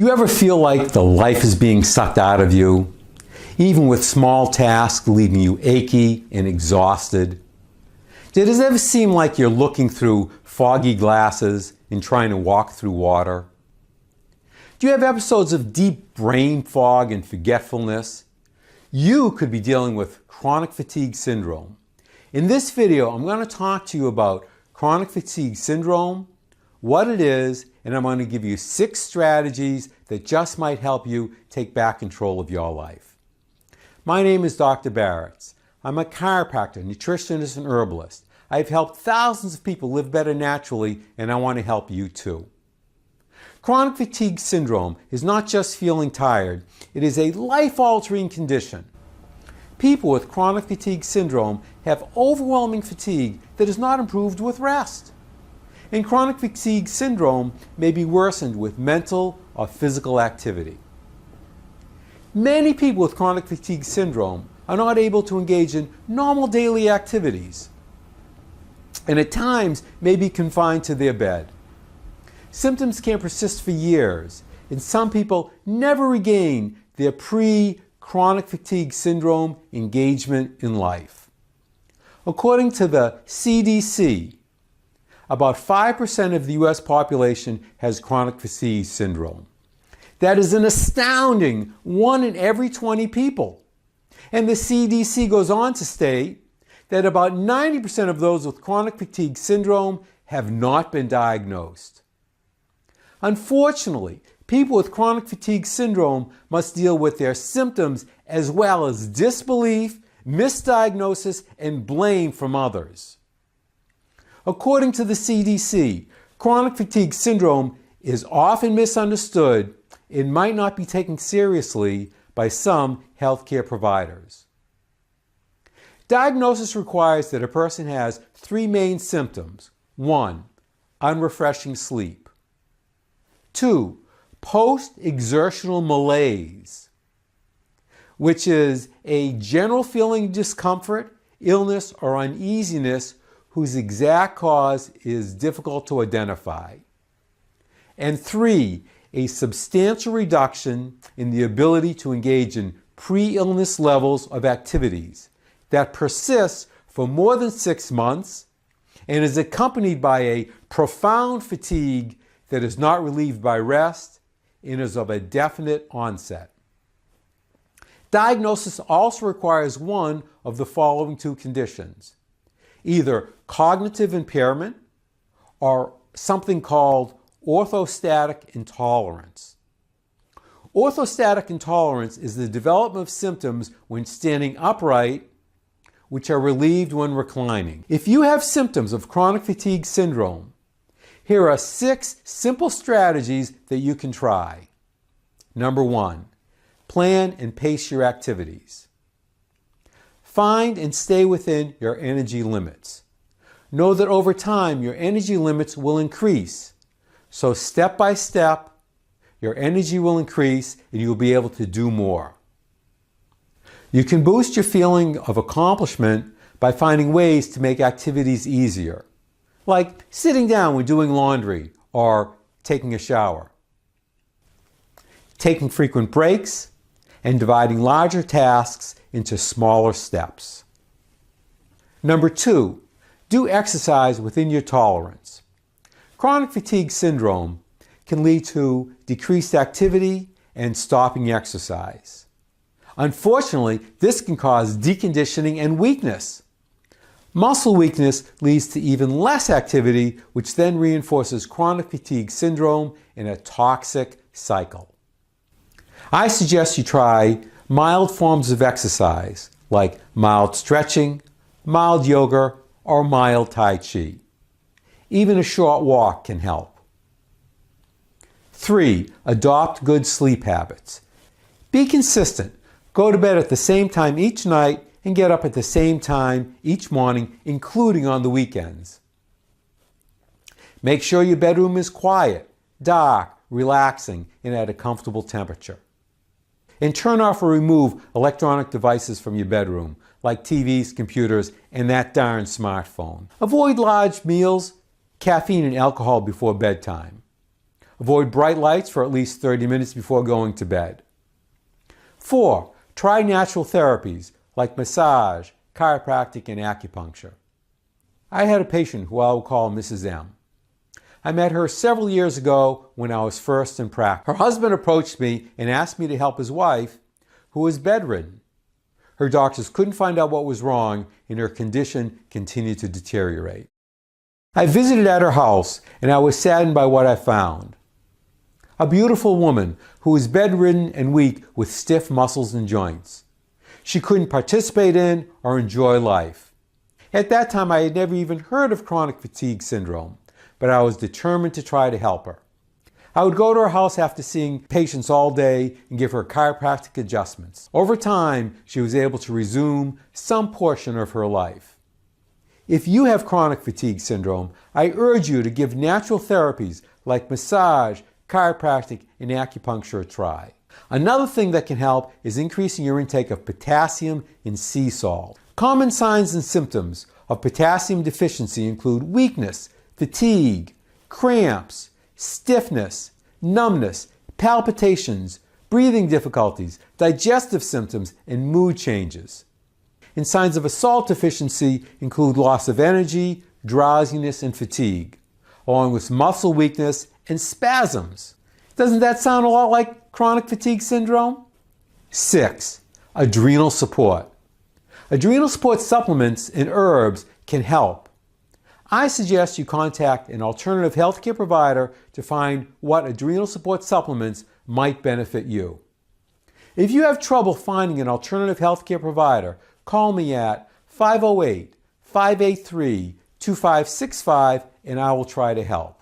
You ever feel like the life is being sucked out of you, even with small tasks leaving you achy and exhausted? Does it ever seem like you're looking through foggy glasses and trying to walk through water? Do you have episodes of deep brain fog and forgetfulness? You could be dealing with chronic fatigue syndrome. In this video, I'm going to talk to you about chronic fatigue syndrome, what it is, and I'm going to give you 6 strategies that just might help you take back control of your life. My name is Dr. Baritz. I'm a chiropractor, nutritionist, and herbalist. I've helped thousands of people live better naturally, and I want to help you too. Chronic fatigue syndrome is not just feeling tired, it is a life-altering condition. People with chronic fatigue syndrome have overwhelming fatigue that is not improved with rest. And chronic fatigue syndrome may be worsened with mental or physical activity. Many people with chronic fatigue syndrome are not able to engage in normal daily activities, and at times may be confined to their bed. Symptoms can persist for years, and some people never regain their pre-chronic fatigue syndrome engagement in life. According to the CDC, about 5% of the U.S. population has chronic fatigue syndrome. That is an astounding 1 in every 20 people. And the CDC goes on to state that about 90% of those with chronic fatigue syndrome have not been diagnosed. Unfortunately, people with chronic fatigue syndrome must deal with their symptoms as well as disbelief, misdiagnosis, and blame from others. According to the CDC, chronic fatigue syndrome is often misunderstood and might not be taken seriously by some healthcare providers. Diagnosis requires that a person has 3 main symptoms. 1. Unrefreshing sleep. 2. Post-exertional malaise, which is a general feeling of discomfort, illness, or uneasiness whose exact cause is difficult to identify. And 3, a substantial reduction in the ability to engage in pre-illness levels of activities that persists for more than 6 months and is accompanied by a profound fatigue that is not relieved by rest and is of a definite onset. Diagnosis also requires one of the following 2 conditions: either cognitive impairment or something called orthostatic intolerance. Orthostatic intolerance is the development of symptoms when standing upright, which are relieved when reclining. If you have symptoms of chronic fatigue syndrome, here are 6 simple strategies that you can try. Number 1, plan and pace your activities. Find and stay within your energy limits. Know that over time your energy limits will increase. So step by step, your energy will increase and you'll be able to do more. You can boost your feeling of accomplishment by finding ways to make activities easier, like sitting down when doing laundry or taking a shower. Taking frequent breaks and dividing larger tasks into smaller steps. Number 2, do exercise within your tolerance. Chronic fatigue syndrome can lead to decreased activity and stopping exercise. Unfortunately, this can cause deconditioning and weakness. Muscle weakness leads to even less activity, which then reinforces chronic fatigue syndrome in a toxic cycle. I suggest you try mild forms of exercise like mild stretching, mild yoga, or mild Tai Chi. Even a short walk can help. 3, adopt good sleep habits. Be consistent. Go to bed at the same time each night and get up at the same time each morning, including on the weekends. Make sure your bedroom is quiet, dark, relaxing, and at a comfortable temperature. And turn off or remove electronic devices from your bedroom, like TVs, computers, and that darn smartphone. Avoid large meals, caffeine, and alcohol before bedtime. Avoid bright lights for at least 30 minutes before going to bed. 4. Try natural therapies like massage, chiropractic, and acupuncture. I had a patient who I will call Mrs. M. I met her several years ago when I was first in practice. Her husband approached me and asked me to help his wife, who was bedridden. Her doctors couldn't find out what was wrong, and her condition continued to deteriorate. I visited at her house, and I was saddened by what I found. A beautiful woman who was bedridden and weak with stiff muscles and joints. She couldn't participate in or enjoy life. At that time, I had never even heard of chronic fatigue syndrome, but I was determined to try to help her. I would go to her house after seeing patients all day and give her chiropractic adjustments. Over time, she was able to resume some portion of her life. If you have chronic fatigue syndrome, I urge you to give natural therapies like massage, chiropractic, and acupuncture a try. Another thing that can help is increasing your intake of potassium and sea salt. Common signs and symptoms of potassium deficiency include weakness, fatigue, cramps, stiffness, numbness, palpitations, breathing difficulties, digestive symptoms, and mood changes. And signs of a salt deficiency include loss of energy, drowsiness, and fatigue, along with muscle weakness and spasms. Doesn't that sound a lot like chronic fatigue syndrome? 6. Adrenal support. Adrenal support supplements and herbs can help. I suggest you contact an alternative healthcare provider to find what adrenal support supplements might benefit you. If you have trouble finding an alternative healthcare provider, call me at 508-583-2565 and I will try to help.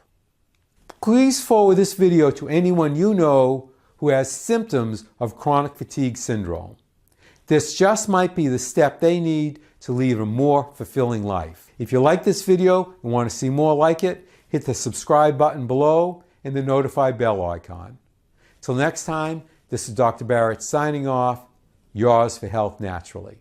Please forward this video to anyone you know who has symptoms of chronic fatigue syndrome. This just might be the step they need to lead a more fulfilling life. If you like this video and want to see more like it, hit the subscribe button below and the notify bell icon. Till next time, this is Dr. Baritz signing off, yours for health naturally.